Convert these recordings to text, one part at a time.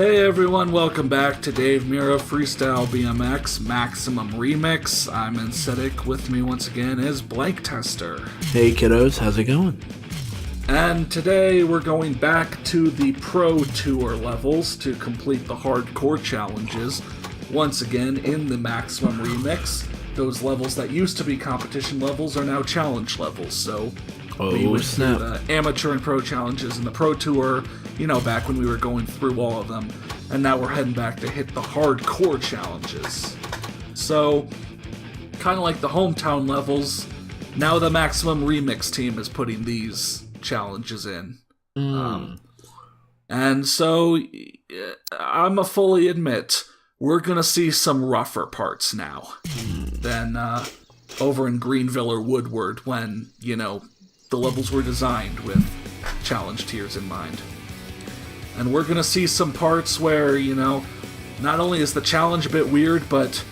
Hey everyone, welcome back to Mirra Freestyle BMX Maximum Remix. I'm Anesthetic. With me once again is Blank Tester. Hey kiddos, how's it going? And today we're going back to the Pro Tour levels to complete the hardcore challenges. Once again in the Maximum Remix. Those levels that used to be competition levels are now challenge levels, so we went through the amateur and pro challenges in the Pro Tour, you know, back when we were going through all of them, and now we're heading back to hit the hardcore challenges. So, kind of like the hometown levels, now the Maximum Remix team is putting these challenges in. And so, I'ma fully admit, we're gonna see some rougher parts now than over in Greenville or Woodward when, you know, the levels were designed with challenge tiers in mind. And we're gonna see some parts where, you know, not only is the challenge a bit weird, but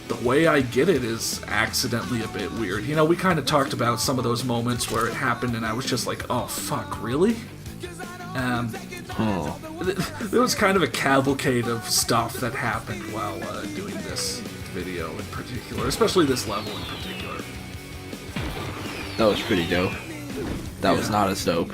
the way I get it is accidentally a bit weird. You know, we kind of talked about some of those moments where it happened and I was just like, oh fuck, really? There was kind of a cavalcade of stuff that happened while doing this video in particular, especially this level in particular. That was pretty dope. That was not as dope.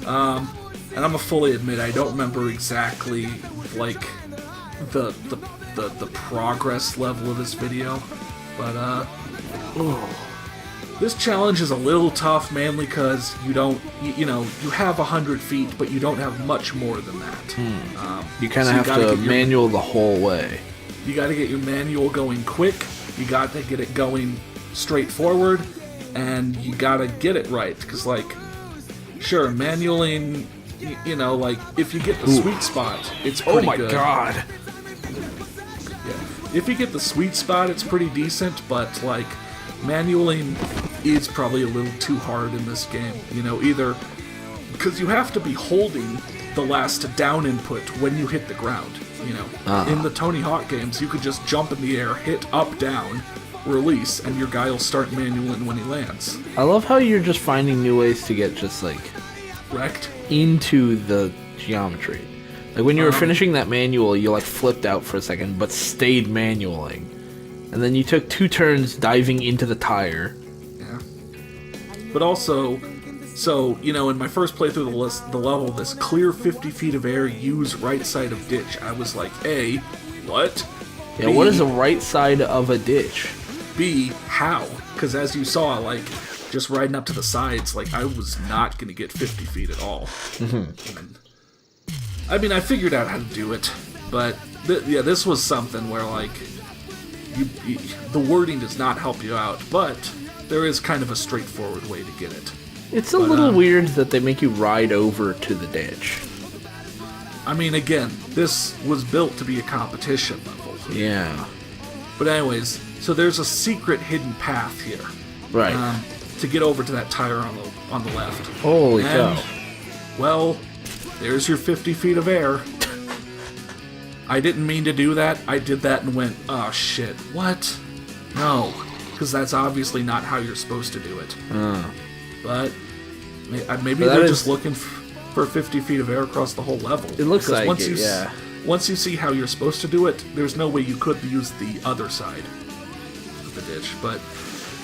And I'm gonna fully admit I don't remember exactly like the progress level of this video, but this challenge is a little tough, mainly because you don't, you have 100 feet, but you don't have much more than that. You kind of have to manual the whole way. You got to get your manual going quick. You got to get it going straight forward, and you got to get it right. Because, like, sure, manualing, you know, like if you get the sweet spot, it's pretty good. Oh my god! Yeah, if you get the sweet spot, it's pretty decent. But like, manualing is probably a little too hard in this game, you know, either because you have to be holding the last down input when you hit the ground, you know. In the Tony Hawk games, you could just jump in the air, hit up, down, release, and your guy will start manualing when he lands. I love how you're just finding new ways to get just, like, wrecked into the geometry. Like, when you were finishing that manual, you, like, flipped out for a second, but stayed manualing. And then you took 2 turns diving into the tire. Yeah. But also, so, you know, in my first playthrough the level, this clear 50 feet of air, use right side of ditch. I was like, A, what? Yeah, B, what is the right side of a ditch? B, how? Because as you saw, like, just riding up to the sides, like, I was not going to get 50 feet at all. I mean, I figured out how to do it, but, yeah, this was something where, like, the wording does not help you out, but there is kind of a straightforward way to get it. It's a little weird that they make you ride over to the ditch. I mean, again, this was built to be a competition level. Yeah. But anyways, so there's a secret hidden path here. Right. To get over to that tire on the left. Holy cow. Well, there's your 50 feet of air. I didn't mean to do that. I did that and went, oh shit, what? No, because that's obviously not how you're supposed to do it. But maybe they're just looking for 50 feet of air across the whole level. It looks like it, yeah. Once you see how you're supposed to do it, there's no way you could use the other side of the ditch. But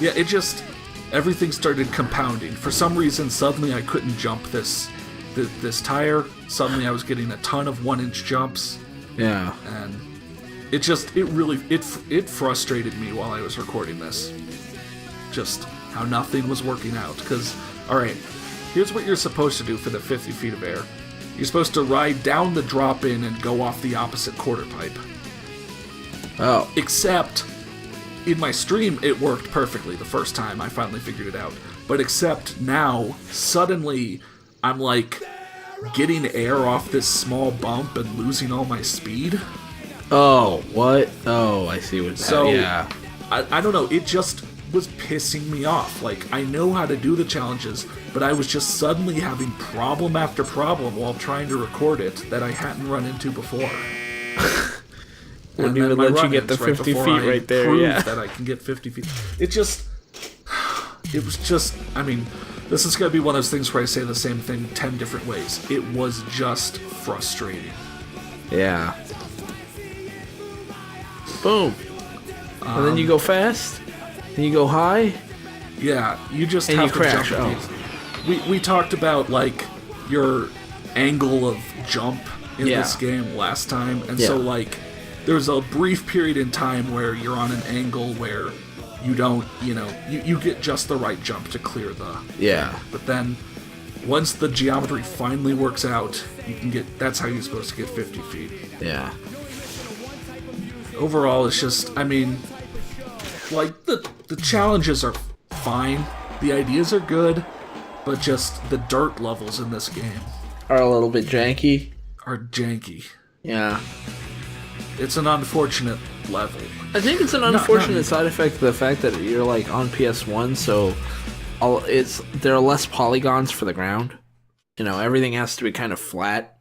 yeah, it just, everything started compounding. For some reason, suddenly I couldn't jump this tire. Suddenly I was getting a ton of 1-inch jumps. Yeah. And it frustrated me while I was recording this. Just how nothing was working out. Because, alright, here's what you're supposed to do for the 50 feet of air. You're supposed to ride down the drop-in and go off the opposite quarter pipe. Oh. Except, in my stream, it worked perfectly the first time I finally figured it out. But except now, suddenly, I'm like getting air off this small bump and losing all my speed. Oh, what? Oh, I see what's happening. Yeah. I don't know, it just was pissing me off. Like, I know how to do the challenges, but I was just suddenly having problem after problem while trying to record it that I hadn't run into before. Wouldn't even let you get the 50 feet right there, yeah. That I can get 50 feet. It was just, I mean, this is going to be one of those things where I say the same thing 10 different ways. It was just frustrating. Yeah. Boom. And then you go fast, and you go high, Yeah, you just and have you to crash. jump. We talked about like your angle of jump in this game last time, and so like there's a brief period in time where you're on an angle where you don't, you get just the right jump to clear the But then once the geometry finally works out, you can get, that's how you're supposed to get 50 feet. Yeah. Overall, it's just, I mean, like, the challenges are fine, the ideas are good, but just the dirt levels in this game Are a little bit janky. are janky. Yeah. It's an unfortunate level. I think it's an unfortunate side effect of the fact that you're like on PS1, so there are less polygons for the ground. Everything has to be kind of flat,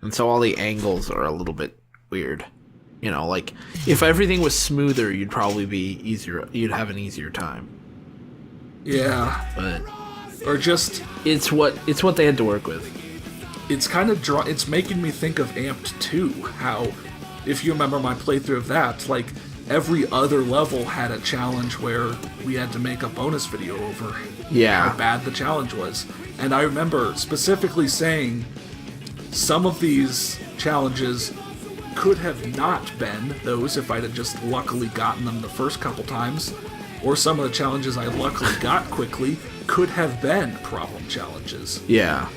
and so all the angles are a little bit weird. Like if everything was smoother, you'd probably be easier. You'd have an easier time. Yeah, But or just it's what they had to work with. it's kind of it's making me think of Amped 2, how, if you remember my playthrough of that, like, every other level had a challenge where we had to make a bonus video over how bad the challenge was. And I remember specifically saying some of these challenges could have not been those if I'd have just luckily gotten them the first couple times, or some of the challenges I luckily got quickly could have been problem challenges. Yeah.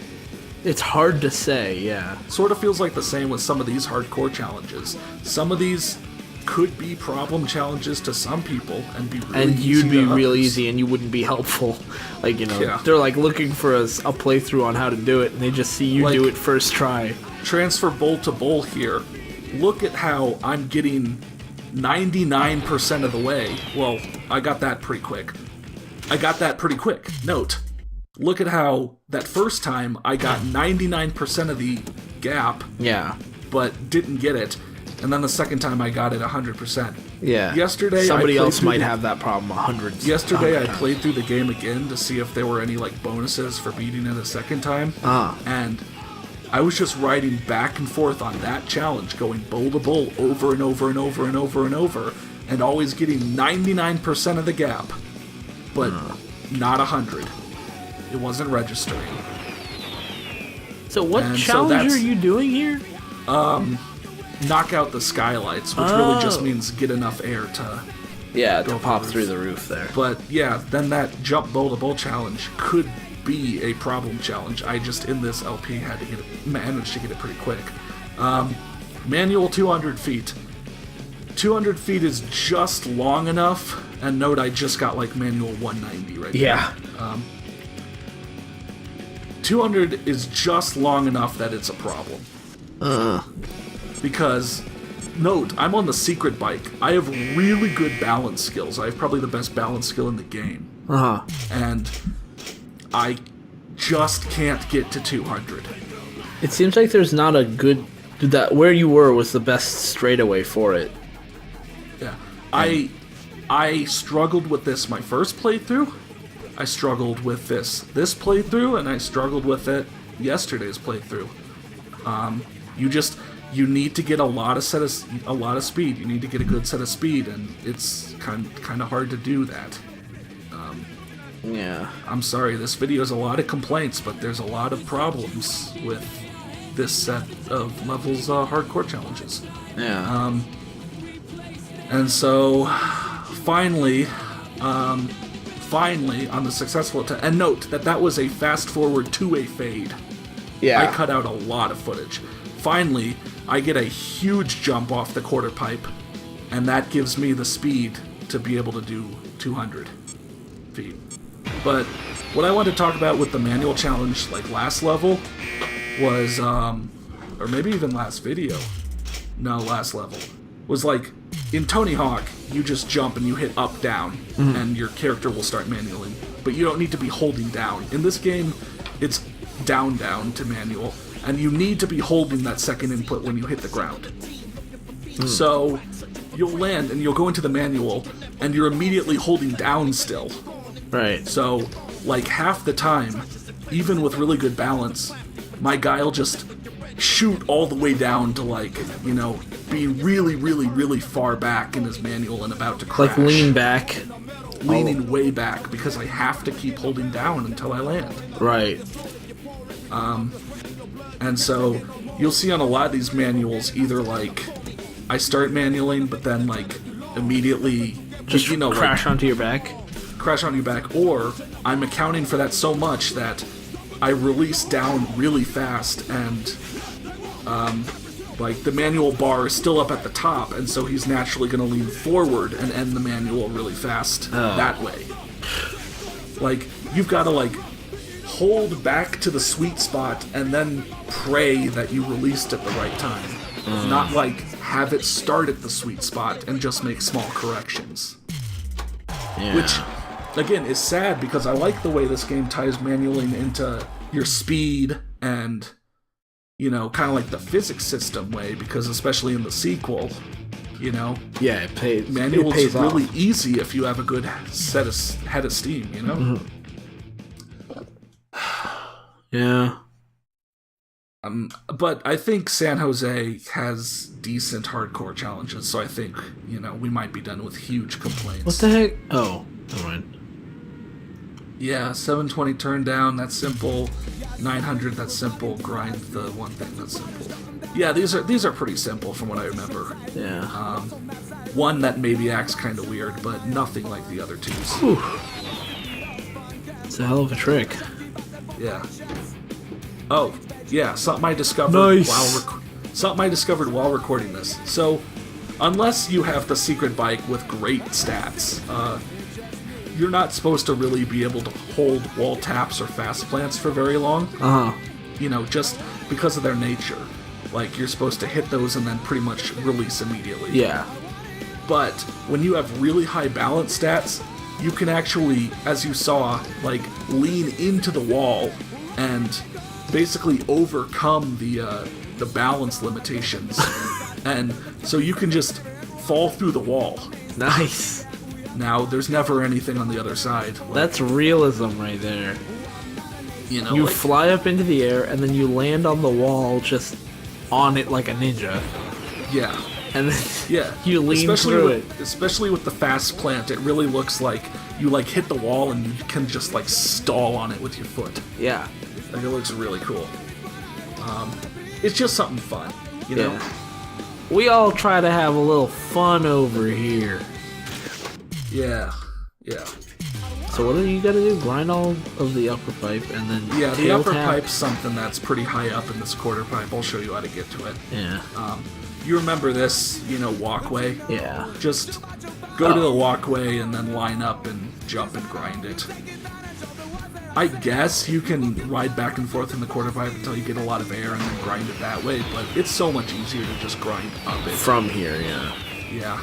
It's hard to say, yeah. Sort of feels like the same with some of these hardcore challenges. Some of these could be problem challenges to some people and be really and easy you'd be to real others. easy and you wouldn't be helpful. Like, they're like looking for a playthrough on how to do it, and they just see you do it first try. Transfer bowl to bowl here. Look at how I'm getting 99% of the way. Well, I got that pretty quick. Note. Look at how that first time I got 99% of the gap, but didn't get it, and then the second time I got it 100%. Yeah. Yesterday, somebody else might have that problem 100. Yesterday, I played through the game again to see if there were any like bonuses for beating it a second time, and I was just riding back and forth on that challenge, going bowl to bowl over and over and over and over and over, and always getting 99% of the gap, but not 100. It wasn't registering. So what challenge are you doing here? Knock out the skylights, which really just means get enough air to pop through the roof there. But yeah, then that jump bowl to bowl challenge could be a problem challenge. I just in this LP had to managed to get it pretty quick. Manual 200 feet. 200 feet is just long enough, and note I just got like manual 190 right there. 200 is just long enough that it's a problem. Because, note, I'm on the secret bike. I have really good balance skills. I have probably the best balance skill in the game. And I just can't get to 200. It seems like there's not a good... where you were was the best straightaway for it. Yeah. I struggled with this my first playthrough. I struggled with this playthrough, and I struggled with it yesterday's playthrough. You need to get a lot of speed. You need to get a good set of speed, and it's kind of hard to do that. I'm sorry, this video has a lot of complaints, but there's a lot of problems with this set of levels hardcore challenges. And so finally on the successful attempt, and note that was a fast forward to a fade. I cut out a lot of footage. Finally, I get a huge jump off the quarter pipe, and that gives me the speed to be able to do 200 feet. But what I wanted to talk about with the manual challenge, like last level, was, or maybe even last video, no, last level, was like, in Tony Hawk, you just jump and you hit up, down, and your character will start manualing. But you don't need to be holding down. In this game, it's down, down to manual, and you need to be holding that second input when you hit the ground. So, you'll land and you'll go into the manual, and you're immediately holding down still. Right. So, like half the time, even with really good balance, my guy will just shoot all the way down to like, you know, be really, really, really far back in his manual and about to crash. Like lean back. Leaning way back because I have to keep holding down until I land. Right. And so you'll see on a lot of these manuals either like I start manualing but then like immediately just crash onto your back. Crash on your back, or I'm accounting for that so much that I release down really fast and like the manual bar is still up at the top, and so he's naturally going to lean forward and end the manual really fast that way. Like you've got to like hold back to the sweet spot and then pray that you released at the right time. Not like have it start at the sweet spot and just make small corrections. Yeah. Which, again, is sad because I like the way this game ties manualing into your speed and, you know, kind of like the physics system way, because especially in the sequel, you know, yeah, it pays. Manuals it pays really off. easy if you have a good head of steam, you know? Mm-hmm. Yeah. But I think San Jose has decent hardcore challenges, so I think, you know, we might be done with huge complaints. What the heck? Oh, never mind. Yeah, 720 turn down, that's simple. 900, that's simple. Grind the one thing, that's simple. Yeah, these are pretty simple from what I remember. Yeah. One that maybe acts kind of weird, but nothing like the other twos. Whew. It's a hell of a trick. Yeah. Oh, yeah, something I discovered while recording this. So, unless you have the secret bike with great stats, you're not supposed to really be able to hold wall taps or fast plants for very long. You know, just because of their nature. Like, you're supposed to hit those and then pretty much release immediately. Yeah. But when you have really high balance stats, you can actually, as you saw, like, lean into the wall and basically overcome the balance limitations. And so you can just fall through the wall. Nice. Now, there's never anything on the other side. Like, that's realism right there. You know, you like, fly up into the air and then you land on the wall just on it like a ninja. Yeah. And then you lean through it. Especially with the fast plant, it really looks like you like hit the wall and you can just like stall on it with your foot. Yeah. Like, it looks really cool. It's just something fun, you know? Yeah. We all try to have a little fun over here. Yeah. Yeah. So what do you gotta do? Grind all of the upper pipe and then Yeah, the tail upper tap? pipe's something that's pretty high up in this quarter pipe. I'll show you how to get to it. Yeah. You remember this, you know, walkway? Yeah. Just go to the walkway and then line up and jump and grind it. I guess you can ride back and forth in the quarter pipe until you get a lot of air and then grind it that way, but it's so much easier to just grind up it. From here, yeah. Yeah.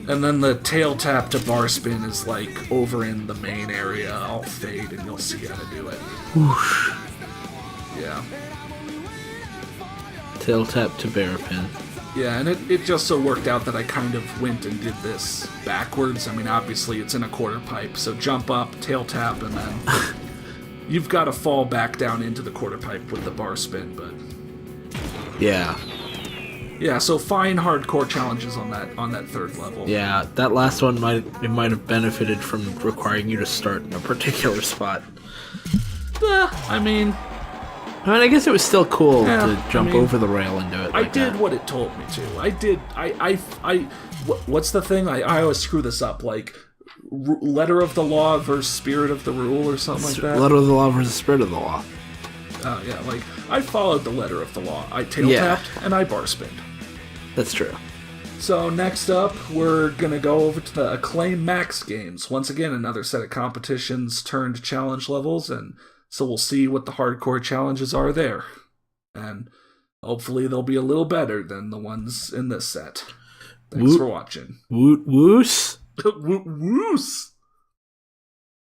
And then the tail tap to bar spin is like over in the main area. I'll fade and you'll see how to do it. Whoosh. Yeah. Tail tap to bear pin. Yeah, and it just so worked out that I kind of went and did this backwards. I mean, obviously it's in a quarter pipe, so jump up, tail tap, and then you've got to fall back down into the quarter pipe with the bar spin, but... Yeah. Yeah, so fine hardcore challenges on that third level. Yeah, that last one might have benefited from requiring you to start in a particular spot. I mean, I guess it was still cool to jump over the rail and do it. I did what it told me to. What's the thing? I always screw this up. Like, letter of the law versus spirit of the rule or something like that. Letter of the law versus spirit of the law. Yeah, like, I followed the letter of the law. I tail tapped and I bar spinned. That's true. So next up, we're gonna go over to the Acclaim Max games. Once again, another set of competitions turned challenge levels, and so we'll see what the hardcore challenges are there. And hopefully they'll be a little better than the ones in this set. Thanks for watching. Woot woos. Woos.